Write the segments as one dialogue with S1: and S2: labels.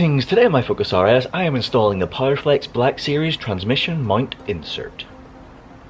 S1: Greetings, today on my Focus RS I am installing the Powerflex Black Series transmission mount insert.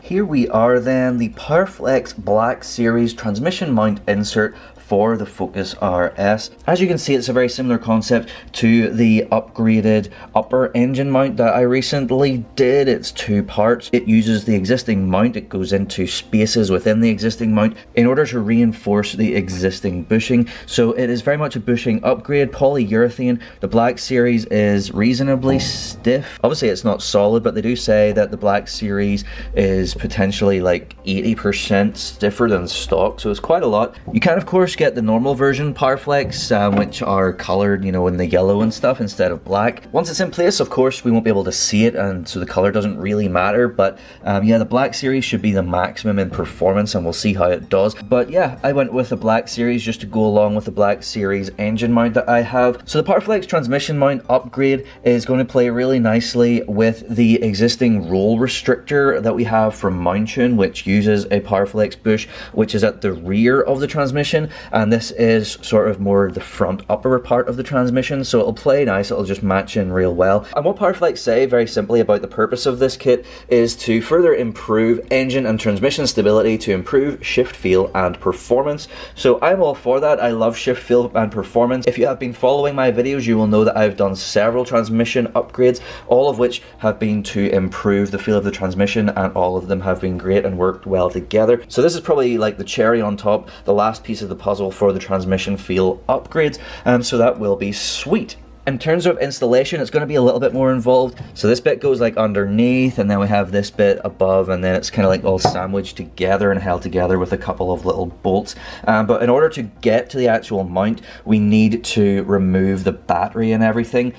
S1: Here we are then, the Powerflex Black Series transmission mount insert for the Focus RS. As you can see, it's a very similar concept to the upgraded upper engine mount that I recently did. It's two parts. It uses the existing mount, it goes into spaces within the existing mount in order to reinforce the existing bushing. So it is very much a bushing upgrade, polyurethane. The Black Series is reasonably stiff. Obviously it's not solid, but they do say that the Black Series is potentially like 80% stiffer than stock, so it's quite a lot. You can of course get the normal version Powerflex, which are colored, you know, in the yellow and stuff instead of black. Once it's in place, of course, we won't be able to see it, and so the color doesn't really matter. But yeah, the Black Series should be the maximum in performance, and we'll see how it does. But yeah, I went with the Black Series just to go along with the Black Series engine mount that I have. So the Powerflex transmission mount upgrade is going to play really nicely with the existing roll restrictor that we have from Mountune, which uses a Powerflex Bush, which is at the rear of the transmission. And this is sort of more the front upper part of the transmission, so it'll play nice, it'll just match in real well. And what Powerflex say very simply about the purpose of this kit is to further improve engine and transmission stability, to improve shift feel and performance. So I'm all for that. I love shift feel and performance. If you have been following my videos, you will know that I've done several transmission upgrades, all of which have been to improve the feel of the transmission, and all of them have been great and worked well together. So this is probably like the cherry on top, the last piece of the puzzle for the transmission feel upgrades, so that will be sweet. In terms of installation, it's going to be a little bit more involved. So this bit goes like underneath, and then we have this bit above, and then it's kind of like all sandwiched together and held together with a couple of little bolts. But in order to get to the actual mount, we need to remove the battery and everything.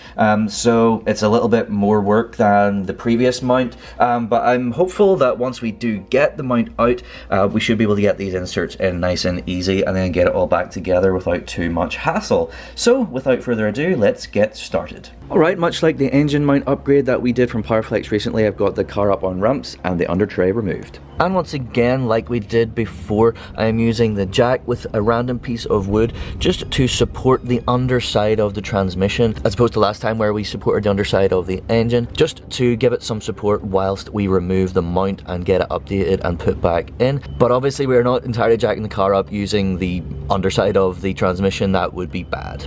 S1: So it's a little bit more work than the previous mount, but I'm hopeful that once we do get the mount out, we should be able to get these inserts in nice and easy, and then get it all back together without too much hassle. So without further ado, let's get started. Alright, much like the engine mount upgrade that we did from Powerflex recently, I've got the car up on ramps and the under tray removed. And once again, like we did before, I'm using the jack with a random piece of wood just to support the underside of the transmission, as opposed to last time where we supported the underside of the engine, just to give it some support whilst we remove the mount and get it updated and put back in. But obviously we're not entirely jacking the car up using the underside of the transmission, that would be bad.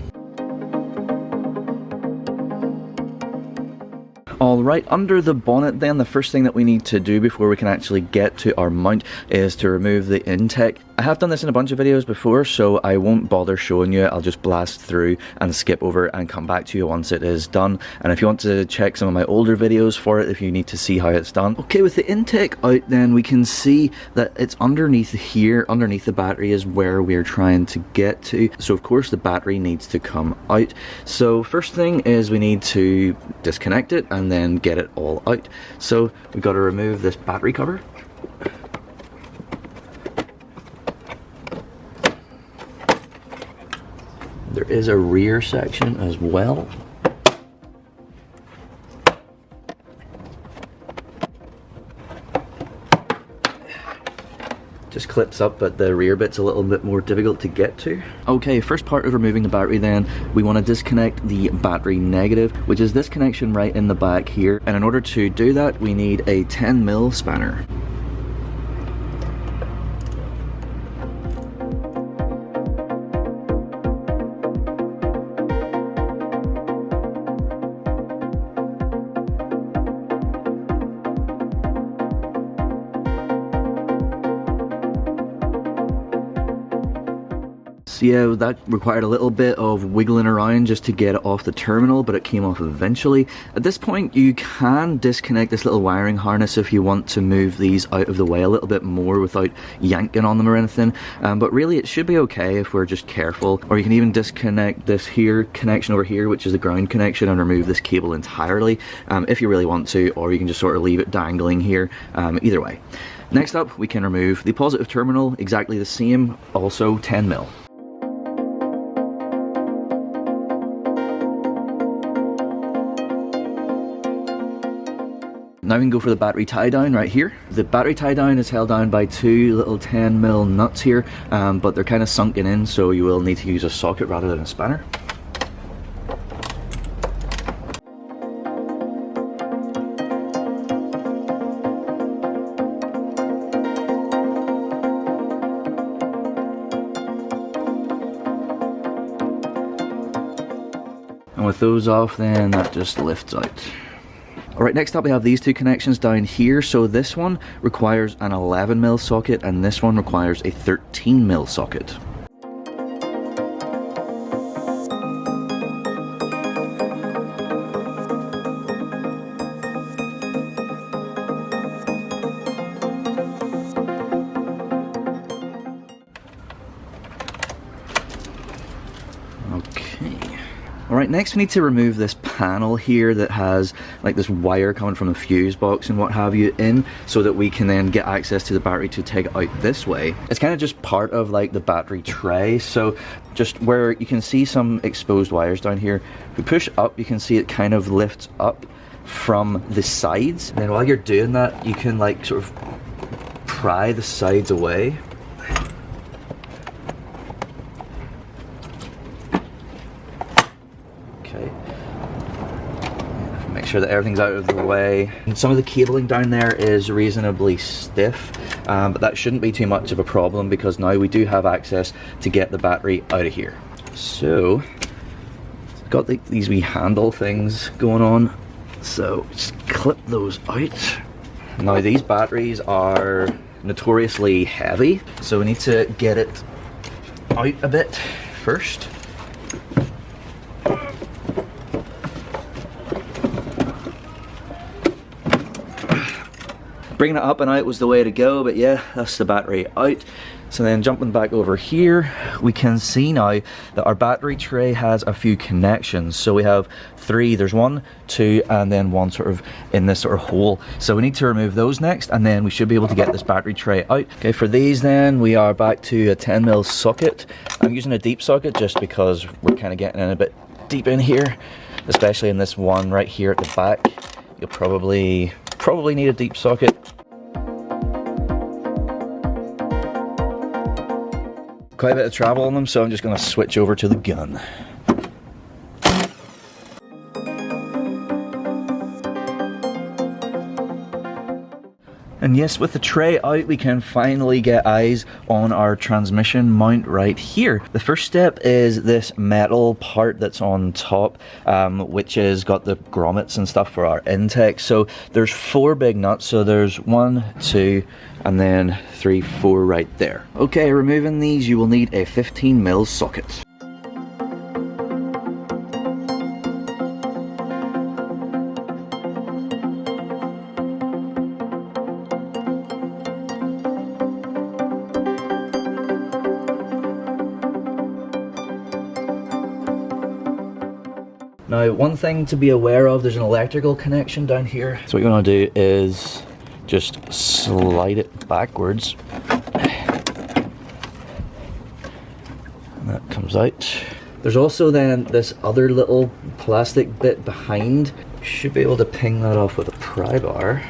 S1: Alright, under the bonnet then, the first thing that we need to do before we can actually get to our mount is to remove the intake. I have done this in a bunch of videos before, so I won't bother showing you. I'll just blast through and skip over and come back to you once it is done. And if you want to check some of my older videos for it, if you need to see how it's done. Okay, with the intake out then, we can see that it's underneath here, underneath the battery is where we're trying to get to. So of course the battery needs to come out. So first thing is we need to disconnect it and then get it all out. So we've got to remove this battery cover. There is a rear section as well. Just clips up, but the rear bit's a little bit more difficult to get to. Okay, first part of removing the battery then, we want to disconnect the battery negative, which is this connection right in the back here. And in order to do that, we need a 10mm spanner. So yeah, that required a little bit of wiggling around just to get it off the terminal, but it came off eventually. At this point, you can disconnect this little wiring harness if you want to move these out of the way a little bit more without yanking on them or anything. But really, it should be okay if we're just careful. Or you can even disconnect this here connection over here, which is the ground connection, and remove this cable entirely if you really want to, or you can just sort of leave it dangling here. Either way. Next up, we can remove the positive terminal, exactly the same, also 10mm. Now we can go for the battery tie down right here. The battery tie down is held down by two little 10mm nuts here, but they're kind of sunken in, so you will need to use a socket rather than a spanner. with those off, then that just lifts out. Alright, next up we have these two connections down here. So this one requires an 11mm socket and this one requires a 13mm socket. Alright, next we need to remove this panel here that has like this wire coming from the fuse box and what have you in, so that we can then get access to the battery to take it out this way. It's kind of just part of like the battery tray, so just where you can see some exposed wires down here, if we push up you can see it kind of lifts up from the sides, and then while you're doing that you can like sort of pry the sides away. Make sure that everything's out of the way. And some of the cabling down there is reasonably stiff, but that shouldn't be too much of a problem because now we do have access to get the battery out of here. So it's got like these wee handle things going on, so just clip those out. Now these batteries are notoriously heavy, so we need to get it out a bit first. Bringing it up and out was the way to go, but yeah, that's the battery out. So then jumping back over here, we can see now that our battery tray has a few connections. So we have three, there's 1, 2, and then one sort of in this sort of hole. So we need to remove those next, and then we should be able to get this battery tray out. Okay, for these then, we are back to a 10mm socket. I'm using a deep socket just because we're kind of getting in a bit deep in here, especially in this one right here at the back. You'll probably need a deep socket. Quite a bit of travel on them, so I'm just going to switch over to the gun. And yes, with the tray out, we can finally get eyes on our transmission mount right here. The first step is this metal part that's on top, which has got the grommets and stuff for our intake. So there's 4 big nuts, so there's 1, 2, and then 3, 4 right there. Okay, removing these, you will need a 15mm socket. Now, one thing to be aware of, there's an electrical connection down here. So what you want to do is just slide it backwards. And that comes out. There's also then this other little plastic bit behind. You should be able to ping that off with a pry bar.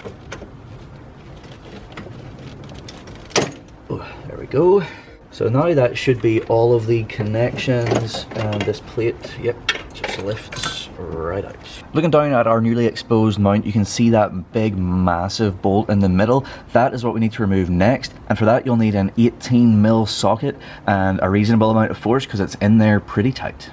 S1: Oh, there we go. So now that should be all of the connections, and this plate, yep, just lifts right out. Looking down at our newly exposed mount, you can see that big massive bolt in the middle. That is what we need to remove next, and for that you'll need an 18mm socket and a reasonable amount of force because it's in there pretty tight.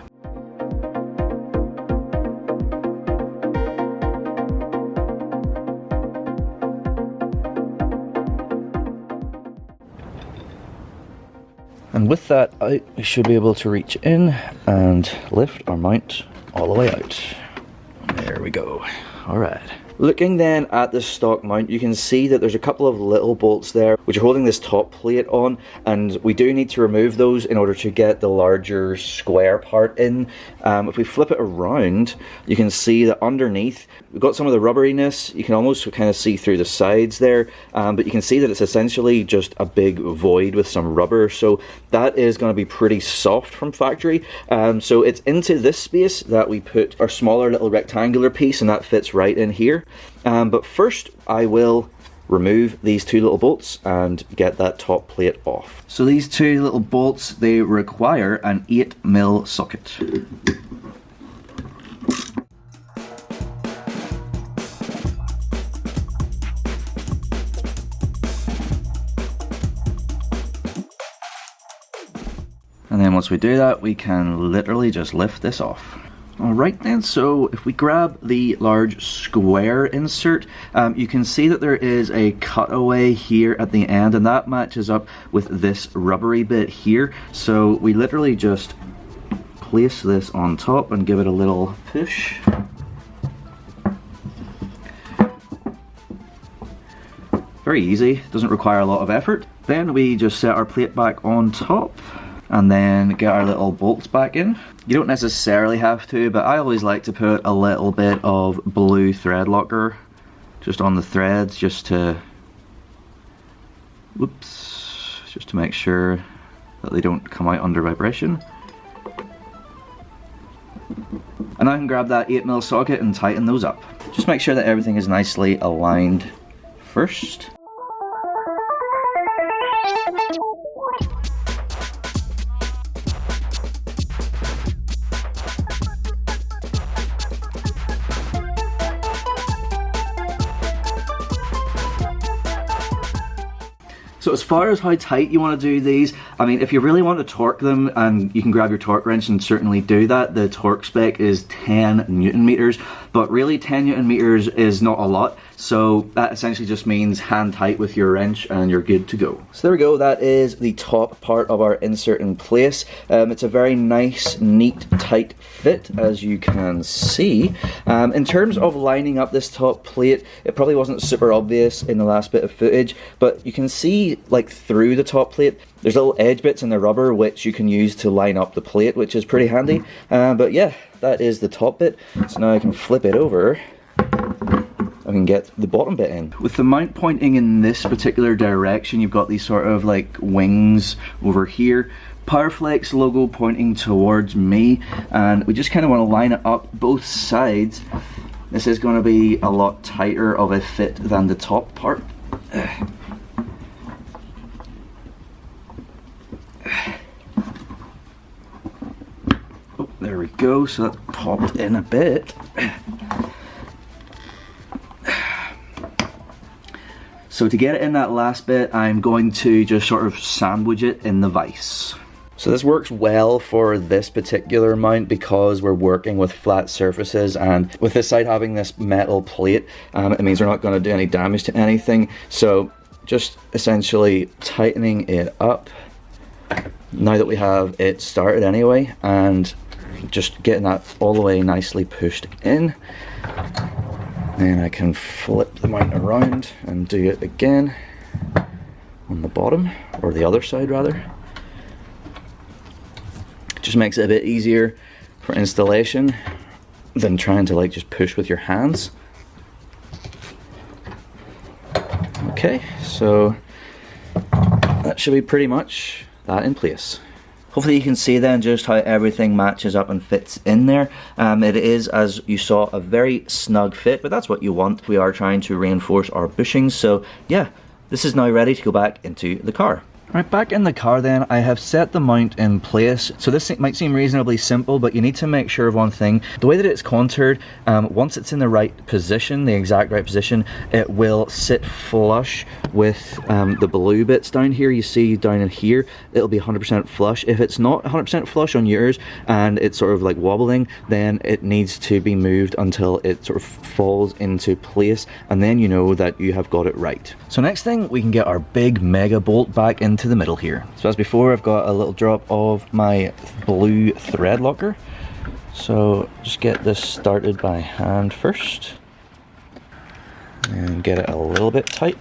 S1: And with that out, we should be able to reach in and lift our mount all the way out. There we go. All right. Looking then at the stock mount, you can see that there's a couple of little bolts there which are holding this top plate on, and we do need to remove those in order to get the larger square part in. If we flip it around, you can see that underneath we've got some of the rubberiness. You can almost kind of see through the sides there, but you can see that it's essentially just a big void with some rubber, so that is going to be pretty soft from factory. So it's into this space that we put our smaller little rectangular piece, and that fits right in here. But first I will remove these 2 little bolts and get that top plate off. So these 2 little bolts, they require an 8mm socket. And then once we do that, we can literally just lift this off. Alright then, so if we grab the large square insert, you can see that there is a cutaway here at the end, and that matches up with this rubbery bit here. So we literally just place this on top and give it a little push. Very easy, doesn't require a lot of effort. Then we just set our plate back on top and then get our little bolts back in. You don't necessarily have to, but I always like to put a little bit of blue thread locker just on the threads, just to make sure that they don't come out under vibration. And I can grab that 8mm socket and tighten those up. Just make sure that everything is nicely aligned first. So as far as how tight you want to do these, I mean, if you really want to torque them, and you can grab your torque wrench and certainly do that. The torque spec is 10 Newton meters, but really 10 Newton meters is not a lot. So that essentially just means hand tight with your wrench and you're good to go. So there we go, that is the top part of our insert in place. It's a very nice, neat, tight fit, as you can see. In terms of lining up this top plate, it probably wasn't super obvious in the last bit of footage, but you can see like through the top plate, there's little edge bits in the rubber which you can use to line up the plate, which is pretty handy. But yeah, that is the top bit. So now I can flip it over. I can get the bottom bit in. With the mount pointing in this particular direction, you've got these sort of like wings over here. Powerflex logo pointing towards me, and we just kind of want to line it up both sides. This is going to be a lot tighter of a fit than the top part. Oh, there we go, so that's popped in a bit. So to get it in that last bit, I'm going to just sort of sandwich it in the vise. So this works well for this particular mount because we're working with flat surfaces, and with this side having this metal plate, it means we're not going to do any damage to anything. So just essentially tightening it up now that we have it started anyway, and just getting that all the way nicely pushed in. Then I can flip the mount around and do it again on the bottom, or the other side rather. Just makes it a bit easier for installation than trying to like just push with your hands. Okay, so that should be pretty much that in place. Hopefully you can see then just how everything matches up and fits in there. It is, as you saw, a very snug fit, but that's what you want. We are trying to reinforce our bushings, so yeah, this is now ready to go back into the car. Right, back in the car then, I have set the mount in place. So this might seem reasonably simple, but you need to make sure of one thing. The way that it's contoured, once it's in the right position, the exact right position, it will sit flush with the blue bits down here. You see down in here, it'll be 100% flush. If it's not 100% flush on yours and it's sort of like wobbling, then it needs to be moved until it sort of falls into place, and then you know that you have got it right. So next thing, we can get our big mega bolt back into the middle here. So as before, I've got a little drop of my blue thread locker. So just get this started by hand first and get it a little bit tight.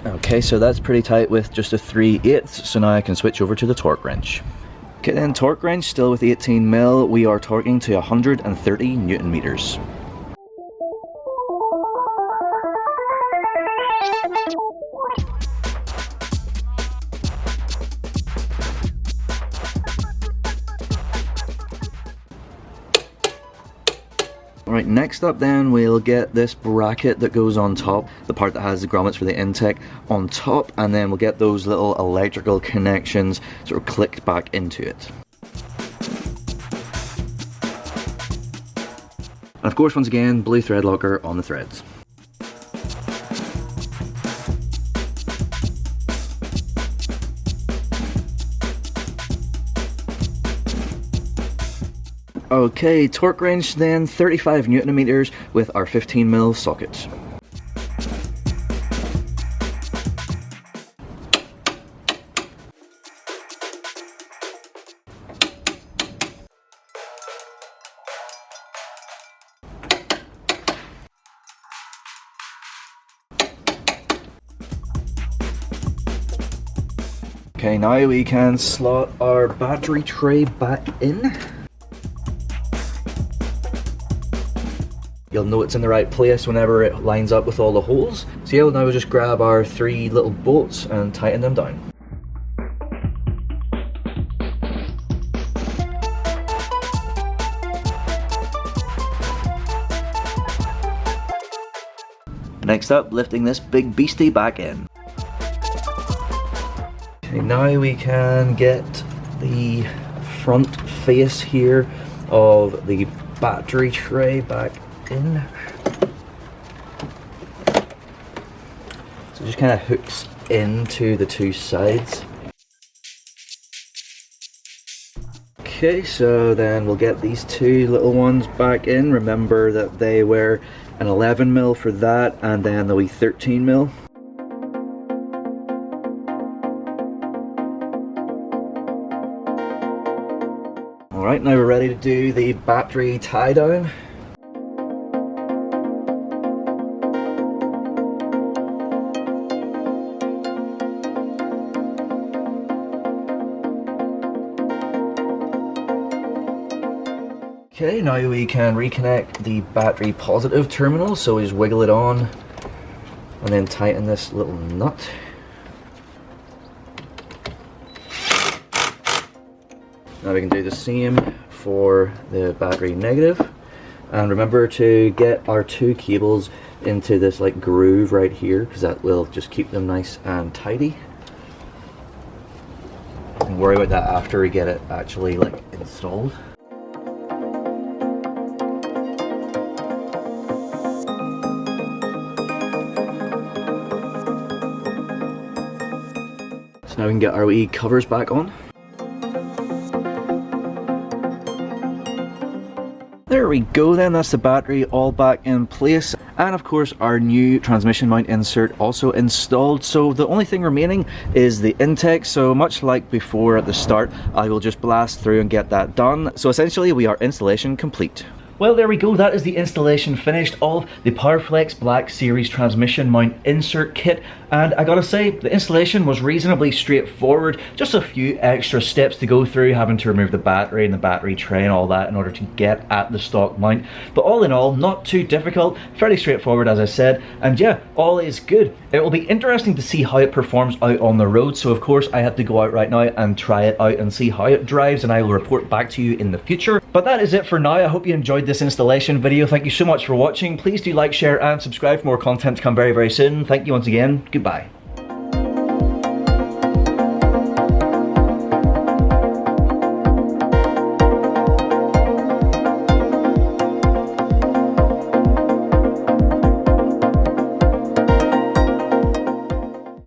S1: Okay, so that's pretty tight with just a 3/8, so now I can switch over to the torque wrench. Okay then, torque wrench still with 18mm, we are torquing to 130 Newton meters. Right, next up then we'll get this bracket that goes on top, the part that has the grommets for the intake on top, and then we'll get those little electrical connections sort of clicked back into it. And of course, once again, blue thread locker on the threads. Okay, torque wrench then 35 Newton meters with our 15mm sockets. Okay, now we can slot our battery tray back in. You'll know it's in the right place whenever it lines up with all the holes. So yeah, now we'll just grab our 3 little bolts and tighten them down. Next up, lifting this big beastie back in. Okay, now we can get the front face here of the battery tray back in. So it just kind of hooks into the 2 sides. Okay, so then we'll get these 2 little ones back in. Remember that they were an 11mm for that, and then the wee 13mm. Alright, now we're ready to do the battery tie down. Okay, now we can reconnect the battery positive terminal, so we just wiggle it on and then tighten this little nut. Now we can do the same for the battery negative, and remember to get our 2 cables into this like groove right here, because that will just keep them nice and tidy. And worry about that after we get it actually like installed. So now we can get our wee covers back on. There we go then, that's the battery all back in place, and of course our new transmission mount insert also installed. So the only thing remaining is the intake, so much like before at the start, I will just blast through and get that done. So essentially we are installation complete. Well, there we go, that is the installation finished of the Powerflex Black Series transmission mount insert kit, and I gotta say, the installation was reasonably straightforward. Just a few extra steps to go through, having to remove the battery and the battery tray and all that in order to get at the stock mount. But all in all, not too difficult, fairly straightforward as I said, and yeah, all is good. It will be interesting to see how it performs out on the road, so of course I have to go out right now and try it out and see how it drives, and I will report back to you in the future. But that is it for now. I hope you enjoyed this installation video. Thank you so much for watching. Please do like, share and subscribe for more content to come very, very soon. Thank you once again. Goodbye.